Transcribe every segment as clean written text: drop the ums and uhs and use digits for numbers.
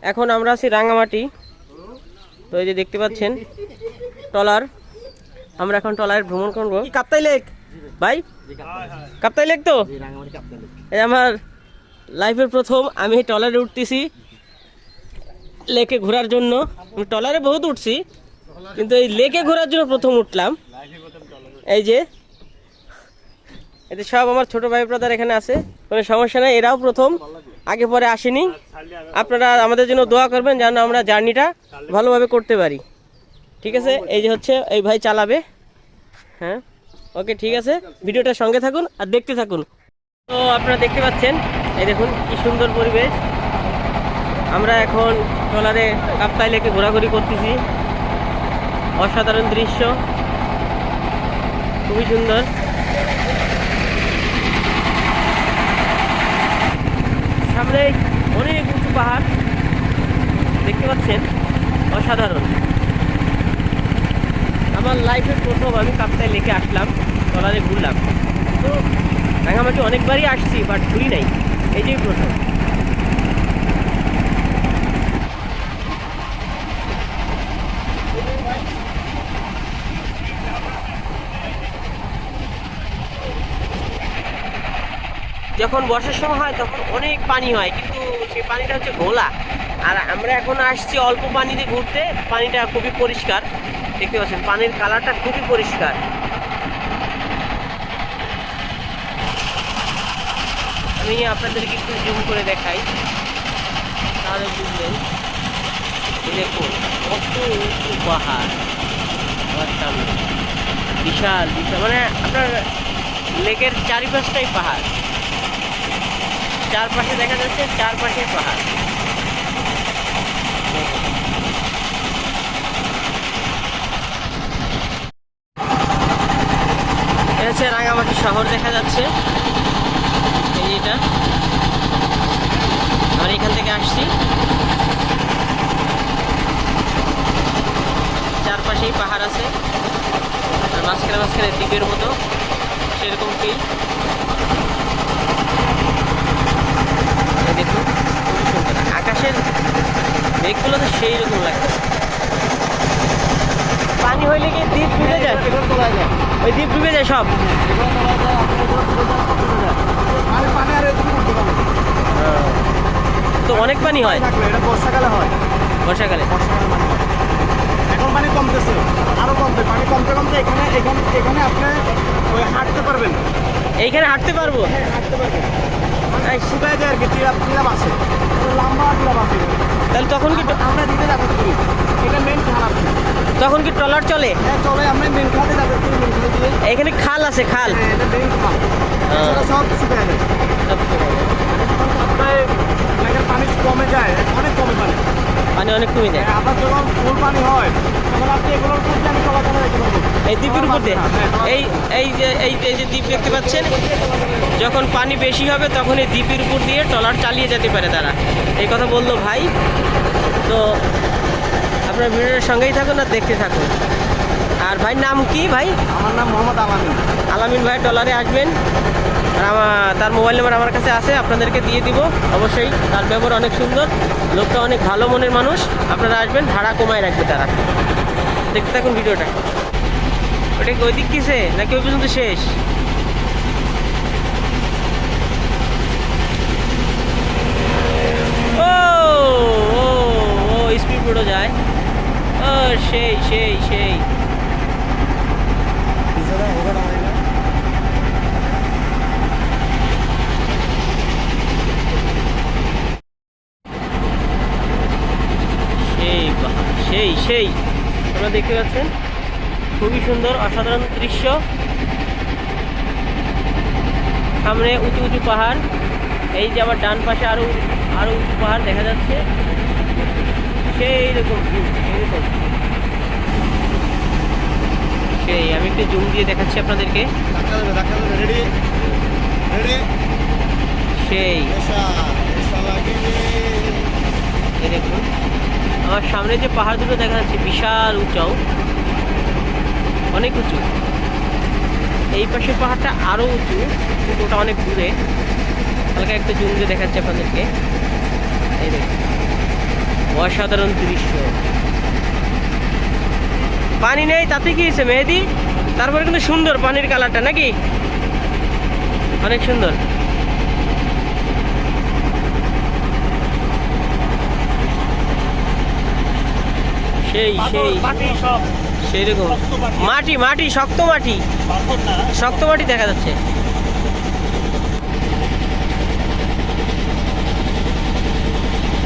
এখন আমরা আছি রাঙামাটি। তো এই যে দেখতে পাচ্ছেন ট্রলার, আমরা এখন ট্রলার ভ্রমণ করবো। কাপ্তাই লেক ভাই, কাপ্তাই লেক তো এই আমার লাইফের প্রথম আমি ট্রলারে উঠতেছি লেকে ঘোরার জন্য। আমি ট্রলারে বহুত উঠছি কিন্তু এই লেকে ঘোরার জন্য প্রথম উঠলাম। এই যে এতে সব আমার ছোট ভাই ব্রাদার এখানে আছে, কোনো সমস্যা নাই, এরাও প্রথম, আগে পরে আসেনি। আপনারা আমাদের জন্য দোয়া করবেন যেন আমরা জার্নিটা ভালোভাবে করতে পারি, ঠিক আছে? এই যে হচ্ছে এই ভাই চালাবে। হ্যাঁ ওকে, ঠিক আছে, ভিডিওটার সঙ্গে থাকুন আর দেখতে থাকুন। তো আপনারা দেখতে পাচ্ছেন, এই দেখুন কি সুন্দর পরিবেশ। আমরা এখন ট্রলারে কাপ্তাই লেকে ঘোরাঘুরি করতেছি, অসাধারণ দৃশ্য, খুবই সুন্দর। সামনে অনেক উঁচু পাহাড় দেখতে পাচ্ছেন, অসাধারণ। আমার লাইফের প্রথম আমি কাপ্তাই লেকে আসলাম, ট্রলারে ঘুরলাম। তো রাঙামাটি অনেকবারই আসছি বাট ঘুরি নাই, এই যে প্রথম। যখন বর্ষার সময় হয় তখন অনেক পানি হয়, কিন্তু সেই পানিটা হচ্ছে ঘোলা। আর আমরা এখন আসছি অল্প পানিতে ঘুরতে, পানিটা খুবই পরিষ্কার, দেখতে পাচ্ছেন পানির কালারটা খুবই পরিষ্কার। আমি আপনাদেরকে একটু জুম করে দেখাই তাহলে বুঝবেন। দেখুন কত উঁচু পাহাড় আমার সামনে, বিশাল বিশাল, মানে আপনার লেকের চারিপাশটাই পাহাড়, চারপাশে দেখা যাচ্ছে চারপাশে পাহাড়। এটা হচ্ছে রাঙামাটি শহর দেখা যাচ্ছে, এই এটা আমরা এখান থেকে আসছি, চারপাশেই পাহাড় আছে আর মাঝখানে মাঝখানে দ্বীপের মতো সেরকম ফিল। দেখুন খুবই সুন্দর, আকাশের মেঘগুলো তো সেই রকম লাগে। পানি হইলে কি দ্বীপ ডুবে যায়? ওই দ্বীপ ডুবে যায় সব। তো অনেক পানি হয়, এটা বর্ষাকালে হয়। বর্ষাকালে এখন পানি কমতেছে, আরো কমবে, পানি কমতে কমতে এখানে এখানে এখানে আপনি ওই হাঁটতে পারবেন, এইখানে হাঁটতে পারবো। হ্যাঁ হাঁটতে পারবেন, মানে শুকায় যায় আর কি, টিলাপ আছে, লম্বা টিলাপ আছে। তাহলে তখন কি আমরা দিতে যাতায়াত করি, এটা মেন খাল। তখন কি ট্রলার চলে? হ্যাঁ চলে, আমরা মেন খালে যাতায়াত করি, মেন খালে দিয়ে। এখানে খাল আছে, খাল? হ্যাঁ এটা মেন খাল, সব শুকায় যায়। আপনার এলাকার পানি কমে যায়, অনেক কমে পানি, পানি অনেক কমে যায়। আবার যখন ফুল পানি হয় তখন আপনি এগুলোর উপর দিয়ে আমি চলাচল করতে পারবো। এই দ্বীপের উপর দিয়ে এই এই যে এই যে দ্বীপ দেখতে পাচ্ছেন, যখন পানি বেশি হবে তখন এই দ্বীপের উপর দিয়ে ট্রলার চালিয়ে যেতে পারে তারা, এই কথা বললো ভাই। তো আপনার ভিডিওর সঙ্গেই থাকুন আর দেখতে থাকুন। আর ভাই নাম কি ভাই? আমার নাম মোহাম্মদ আলামিন। আলামিন ভাই ট্রলারে আসবেন, আর তার মোবাইল নাম্বার আমার কাছে আছে, আপনাদেরকে দিয়ে দিব অবশ্যই। তার ব্যবহার অনেক সুন্দর, লোকটা অনেক ভালো মনের মানুষ, আপনারা আসবেন, ভাড়া কমায় রাখবে তারা। দেখতে থাকুন ভিডিওটা। ওটা কি ওই দিক কিসে নাকি ওই পর্যন্ত শেষ? ও ও ও স্পিড বোটও যায়, ও সেই সেই সেই। সেই সেই আপনারা দেখতে পাচ্ছেন, খুবই সুন্দর অসাধারণ দৃশ্য। সামনে উঁচু উঁচু পাহাড়, এই যে আমার ডান পাশে আরো আরো উঁচু পাহাড় দেখা যাচ্ছে, সেই রকম এইরকম। সেই আমি একটু জুম দিয়ে দেখাচ্ছি আপনাদেরকে, সেই এই দেখুন আমার সামনে যে পাহাড় দুটো দেখা যাচ্ছে বিশাল উঁচাও, অনেক উঁচু। এই পাশের পাহাড়টা আরো উঁচু কিন্তু ওটা অনেক দূরে, হালকা একটু জুম দিয়ে দেখাচ্ছে আপনাদেরকে, এই দেখুন অসাধারণ দৃশ্য। পানি নেই তাতে কি হয়েছে মেহেদি, তারপরে কিন্তু সুন্দর পানির কালারটা নাকি, অনেক সুন্দর। সেই সেই সেই রকম মাটি, মাটি শক্ত মাটি, শক্ত মাটি দেখা যাচ্ছে।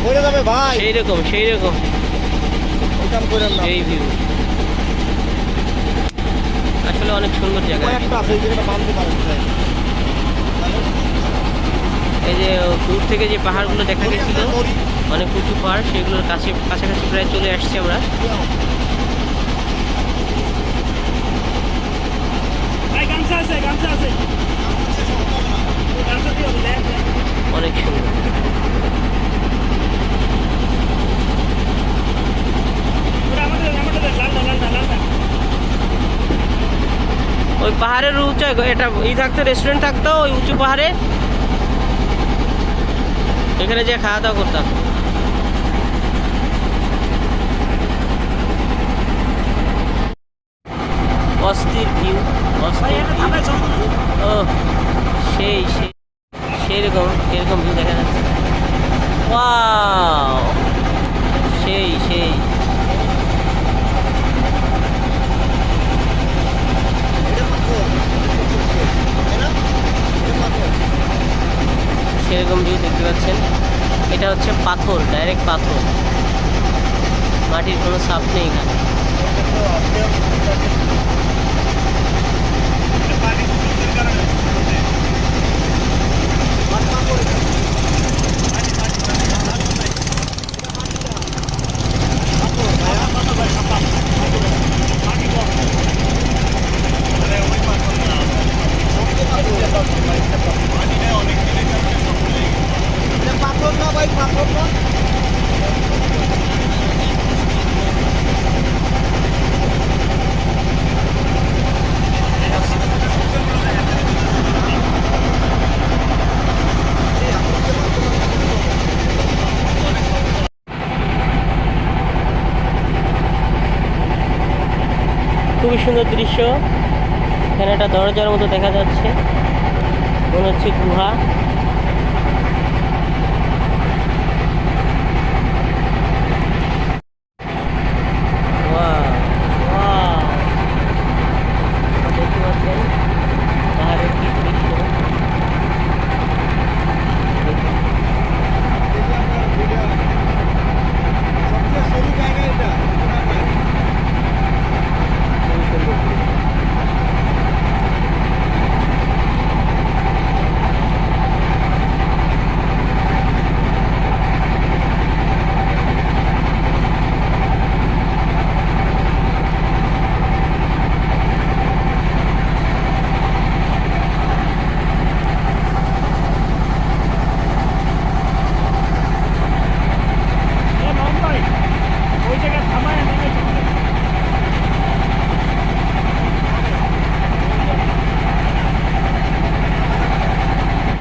পড়ে যাবে ভাই, সেই রকম সেই রকম ওইখান করেন না। সেই ভিউ, আসলে অনেক সুন্দর জায়গা। একটা আছে, এই জায়গাটা বাঁধতে পারেন। এই যে দূর থেকে যে পাহাড়গুলো দেখা গেছিল, অনেক উঁচু পাহাড়, সেগুলোর কাছে কাছাকাছি প্রায় চলে আসছি আমরা। অনেক সুন্দর। ওই পাহাড়ের উঁচু এটা থাকতো, রেস্টুরেন্ট থাকতো ওই উঁচু পাহাড়ে, এখানে যে খাওয়া দাওয়া করতাম। অস্থির ভিউ, অস্থির ও সেই সেই সেরকম সেরকম ভিউ দেখা যাচ্ছে। ওয়াও, সেই সেই সেরকম ভিউ দেখতে পাচ্ছেন। এটা হচ্ছে পাথর, ডাইরেক্ট পাথর, মাটির কোনো ছাপ নেই এখানে। পাথর না ভাই, পাথর না। খুবই সুন্দর দৃশ্য। এখানে একটা দরজার মতো দেখা যাচ্ছে, মনে হচ্ছে গুহা।